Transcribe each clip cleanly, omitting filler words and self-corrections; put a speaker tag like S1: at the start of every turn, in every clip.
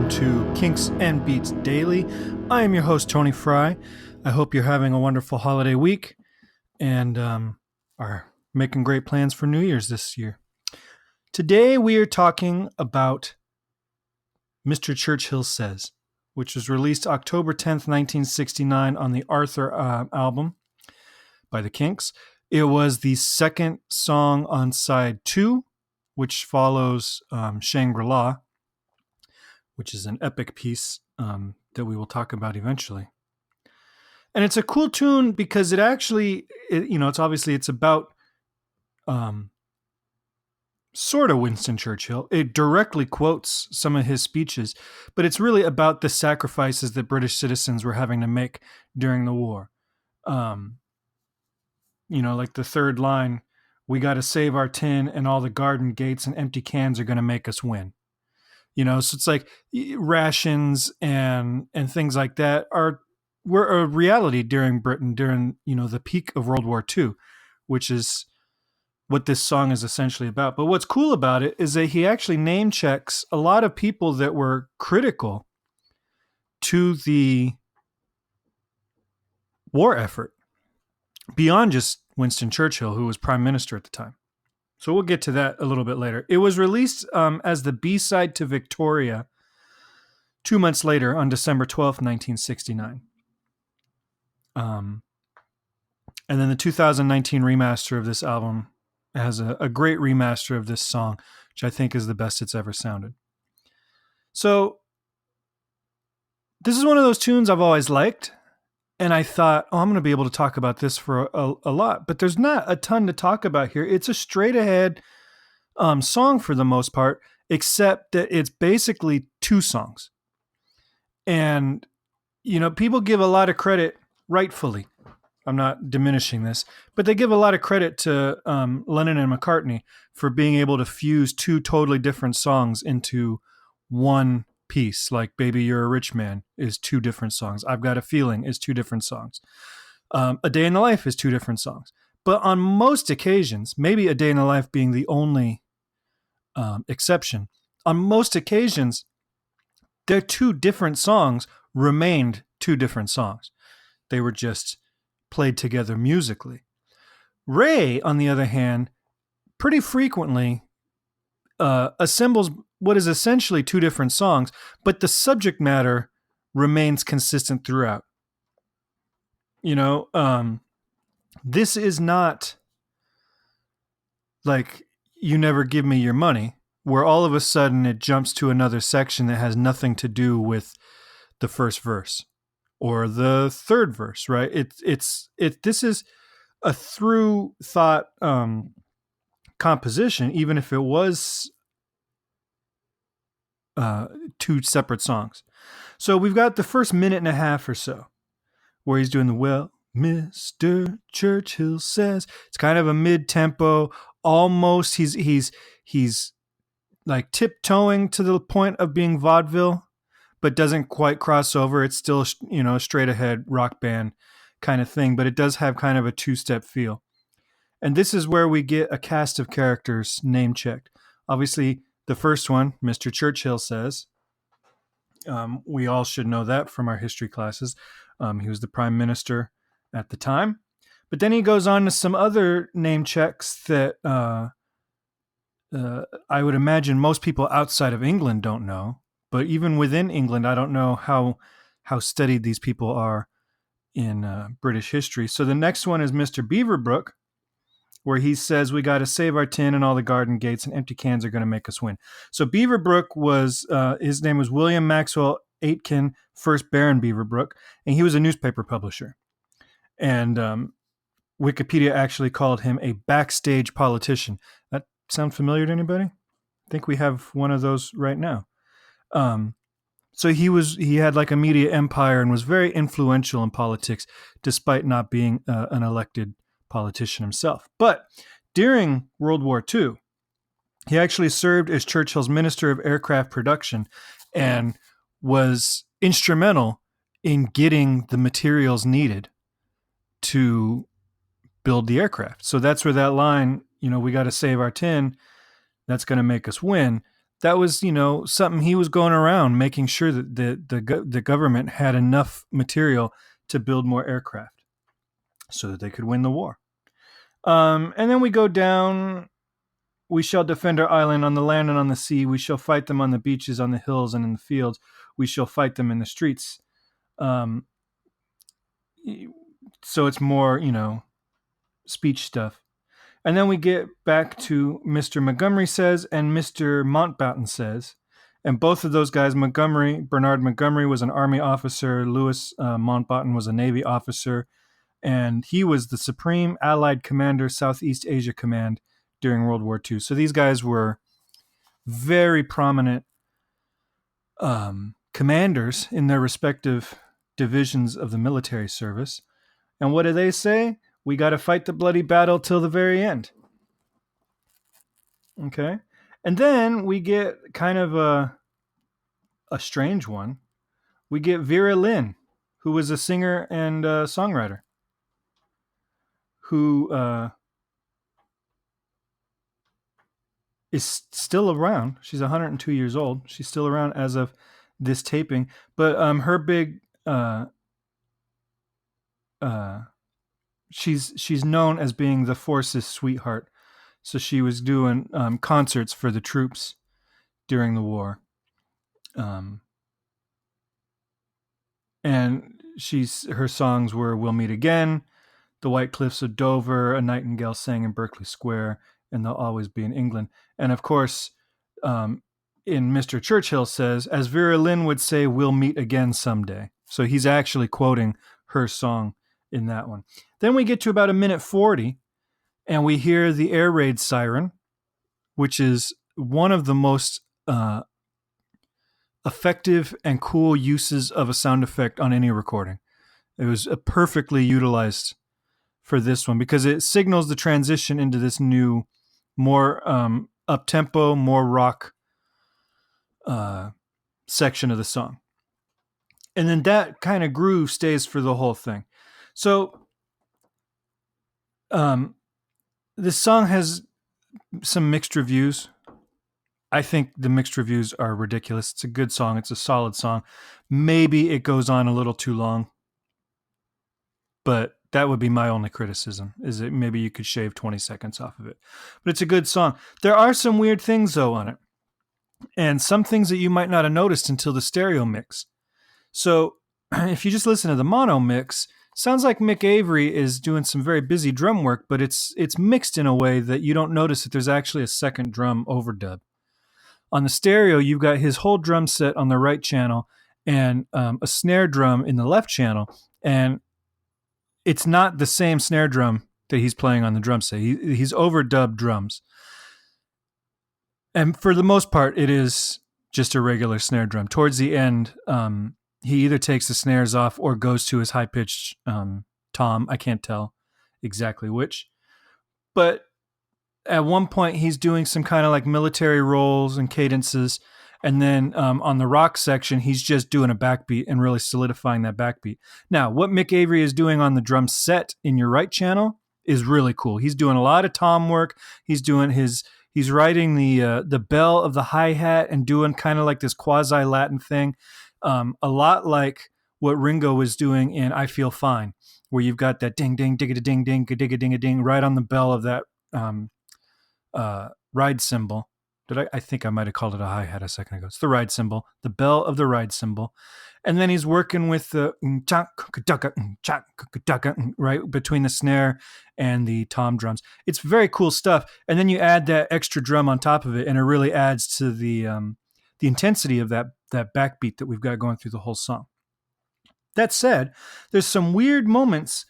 S1: welcome to Kinks and Beats Daily. I am your host, Tony Fry. I hope you're having a wonderful holiday week and are making great plans for New Year's this year. Today we are talking about Mr. Churchill Says, which was released October 10th, 1969 on the Arthur album by the Kinks. It was the second song on side 2, which follows Shangri-La, which is an epic piece that we will talk about eventually. And it's a cool tune because it actually, it's about sort of Winston Churchill. It directly quotes some of his speeches, but it's really about the sacrifices that British citizens were having to make during the war. Like the third line, we got to save our tin and all the garden gates and empty cans are going to make us win. So it's like rations and things like that were a reality during Britain during, the peak of World War II, which is what this song is essentially about. But what's cool about it is that he actually name checks a lot of people that were critical to the war effort beyond just Winston Churchill, who was prime minister at the time. So we'll get to that a little bit later. It was released as the B-side to Victoria 2 months later on December 12th, 1969. And then the 2019 remaster of this album has a great remaster of this song, which I think is the best it's ever sounded. So this is one of those tunes I've always liked. And I thought, I'm going to be able to talk about this for a lot. But there's not a ton to talk about here. It's a straight ahead song for the most part, except that it's basically two songs. And, people give a lot of credit, rightfully. I'm not diminishing this, but they give a lot of credit to Lennon and McCartney for being able to fuse two totally different songs into one piece. Like Baby You're a Rich Man is two different songs. I've Got a Feeling is two different songs. A Day in the Life is two different songs. But on most occasions, maybe A Day in the Life being the only exception, on most occasions, their two different songs remained two different songs. They were just played together musically. Ray, on the other hand, pretty frequently assembles what is essentially two different songs, but the subject matter remains consistent throughout. This is not like You Never Give Me Your Money, where all of a sudden it jumps to another section that has nothing to do with the first verse or the third verse, right? This is a through thought composition, even if it was two separate songs. So we've got the first minute and a half or so where he's doing the, well, Mr. Churchill says. It's kind of a mid-tempo, almost he's like tiptoeing to the point of being vaudeville, but doesn't quite cross over. It's still, a straight ahead rock band kind of thing, but it does have kind of a two-step feel. And this is where we get a cast of characters name checked. Obviously, the first one, Mr. Churchill Says. We all should know that from our history classes. He was the prime minister at the time. But then he goes on to some other name checks that I would imagine most people outside of England don't know. But even within England, I don't know how studied these people are in British history. So the next one is Mr. Beaverbrook, where he says, we got to save our tin and all the garden gates and empty cans are going to make us win. So Beaverbrook was, his name was William Maxwell Aitken, 1st Baron Beaverbrook, and he was a newspaper publisher. And Wikipedia actually called him a backstage politician. That sound familiar to anybody? I think we have one of those right now. So he had like a media empire and was very influential in politics, despite not being an elected politician himself. But during World War II, he actually served as Churchill's Minister of Aircraft Production and was instrumental in getting the materials needed to build the aircraft. So that's where that line, we got to save our tin, that's going to make us win. That was, something he was going around making sure that the government had enough material to build more aircraft so that they could win the war. And then we go down. We shall defend our island on the land and on the sea. We shall fight them on the beaches, on the hills, and in the fields. We shall fight them in the streets. Um, so it's more, speech stuff. And then we get back to Mr. Montgomery says and Mr. Mountbatten says. And both of those guys, Bernard Montgomery was an Army officer. Louis Mountbatten was a Navy officer. And he was the Supreme Allied Commander, Southeast Asia Command during World War II. So these guys were very prominent commanders in their respective divisions of the military service. And what do they say? We got to fight the bloody battle till the very end. Okay. And then we get kind of a strange one. We get Vera Lynn, who was a singer and songwriter, who is still around. She's 102 years old. She's still around as of this taping. But her big... she's known as being the force's sweetheart. So she was doing concerts for the troops during the war. And her songs were We'll Meet Again, The White Cliffs of Dover, A Nightingale Sang in Berkeley Square, and They'll Always Be in England. And of course, in Mr. Churchill says, as Vera Lynn would say, we'll meet again someday. So he's actually quoting her song in that one. Then we get to about 1:40, and we hear the air raid siren, which is one of the most effective and cool uses of a sound effect on any recording. It was perfectly utilized for this one because it signals the transition into this new, more up-tempo, more rock section of the song. And then that kind of groove stays for the whole thing. So this song has some mixed reviews. I think the mixed reviews are ridiculous. It's a good song. It's a solid song. Maybe it goes on a little too long. But that would be my only criticism, is that maybe you could shave 20 seconds off of it. But it's a good song. There are some weird things, though, on it. And some things that you might not have noticed until the stereo mix. So if you just listen to the mono mix, sounds like Mick Avery is doing some very busy drum work, but it's mixed in a way that you don't notice that there's actually a second drum overdub. On the stereo, you've got his whole drum set on the right channel and a snare drum in the left channel. And it's not the same snare drum that he's playing on the drum set. He's overdubbed drums. And for the most part, it is just a regular snare drum. Towards the end, he either takes the snares off or goes to his high-pitched tom. I can't tell exactly which. But at one point, he's doing some kind of like military rolls and cadences. And then on the rock section, he's just doing a backbeat and really solidifying that backbeat. Now, what Mick Avery is doing on the drum set in your right channel is really cool. He's doing a lot of tom work. He's writing the bell of the hi-hat and doing kind of like this quasi-Latin thing. A lot like what Ringo was doing in I Feel Fine, where you've got that ding, ding, digga, ding, ding, digga, ding, ding, right on the bell of that ride cymbal. I think I might have called it a hi-hat a second ago. It's the ride cymbal, the bell of the ride cymbal. And then he's working with the right between the snare and the tom drums. It's very cool stuff. And then you add that extra drum on top of it, and it really adds to the intensity of that backbeat that we've got going through the whole song. That said, there's some weird moments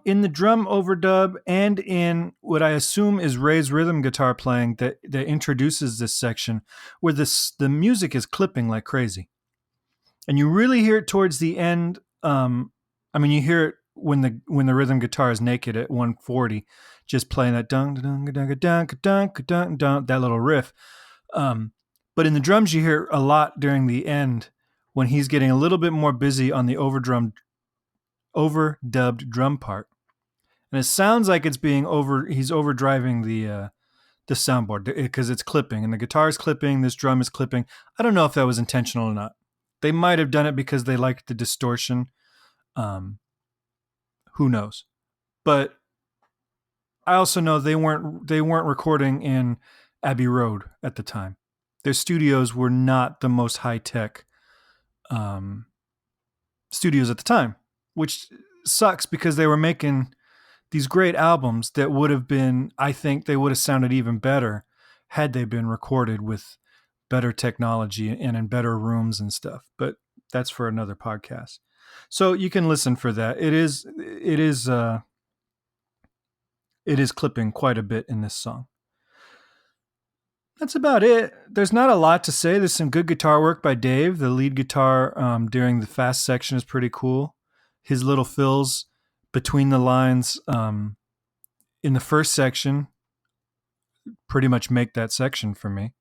S1: in the drum overdub and in what I assume is Ray's rhythm guitar playing that introduces this section where the music is clipping like crazy. And you really hear it towards the end. You hear it when the rhythm guitar is naked at 1:40, just playing that dun dun dun dun dun dun dun, that little riff. But in the drums, you hear a lot during the end when he's getting a little bit more busy on the overdubbed drum part. And it sounds like it's being he's overdriving the soundboard because it's clipping and the guitar is clipping, this drum is clipping. I don't know if that was intentional or not. They might have done it because they liked the distortion. Who knows? But I also know they weren't recording in Abbey Road at the time. Their studios were not the most high-tech studios at the time, which sucks because they were making these great albums that would have been, I think they would have sounded even better had they been recorded with better technology and in better rooms and stuff. But that's for another podcast. So you can listen for that. It is clipping quite a bit in this song. That's about it. There's not a lot to say. There's some good guitar work by Dave. The lead guitar during the fast section is pretty cool. His little fills between the lines in the first section pretty much make that section for me.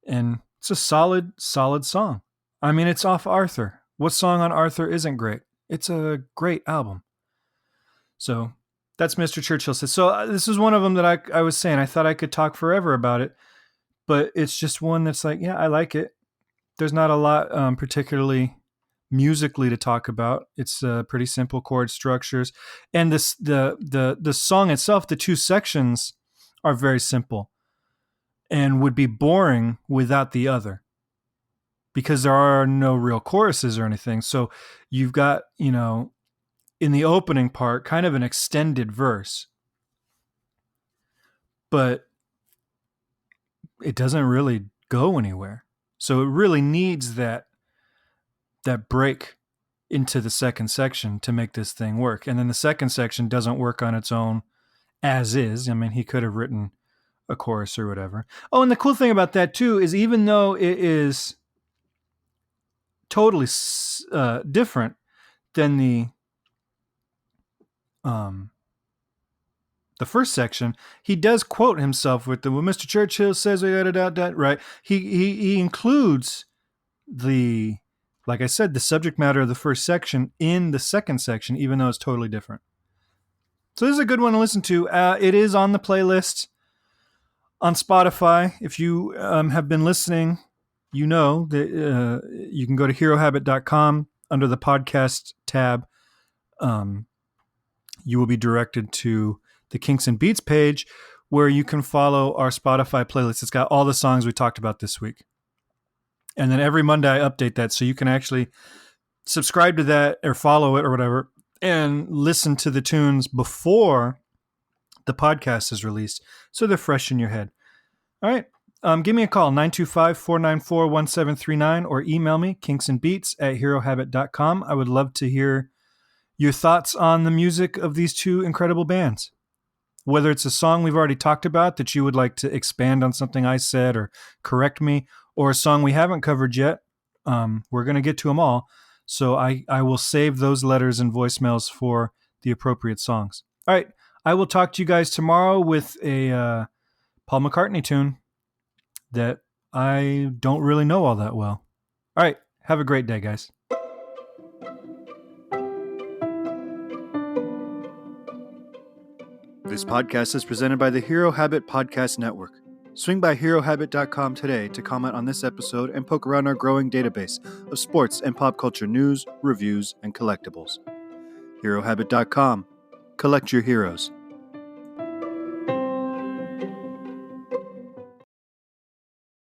S1: And it's a solid song. I mean, it's off Arthur. What song on Arthur isn't great? It's a great album. So that's Mr. Churchill says. So this is one of them that I was saying. I thought I could talk forever about it, but it's just one that's like, yeah, I like it. There's not a lot particularly musically to talk about. It's pretty simple chord structures, and the song itself, the two sections are very simple and would be boring without the other because there are no real choruses or anything. So you've got, in the opening part, kind of an extended verse, but it doesn't really go anywhere. So it really needs that break into the second section to make this thing work. And then the second section doesn't work on its own as is. I mean, he could have written a chorus or whatever. Oh, and the cool thing about that too is even though it is totally different than the first section, he does quote himself with the, well, Mr. Churchill says, right? He includes the, like I said, the subject matter of the first section in the second section, even though it's totally different. So this is a good one to listen to. It is on the playlist on Spotify. If you have been listening, you know that you can go to herohabit.com under the podcast tab. You will be directed to the Kinks and Beats page where you can follow our Spotify playlist. It's got all the songs we talked about this week. And then every Monday I update that so you can actually subscribe to that or follow it or whatever and listen to the tunes before the podcast is released so they're fresh in your head. All right. Give me a call, 925-494-1739, or email me, kinksandbeats@herohabit.com. I would love to hear your thoughts on the music of these two incredible bands. Whether it's a song we've already talked about that you would like to expand on something I said or correct me, or a song we haven't covered yet, we're going to get to them all. So I will save those letters and voicemails for the appropriate songs. All right. I will talk to you guys tomorrow with a Paul McCartney tune that I don't really know all that well. All right. Have a great day, guys. This podcast is presented by the Hero Habit Podcast Network. Swing by HeroHabit.com today to comment on this episode and poke around our growing database of sports and pop culture news, reviews, and collectibles. HeroHabit.com. Collect your heroes.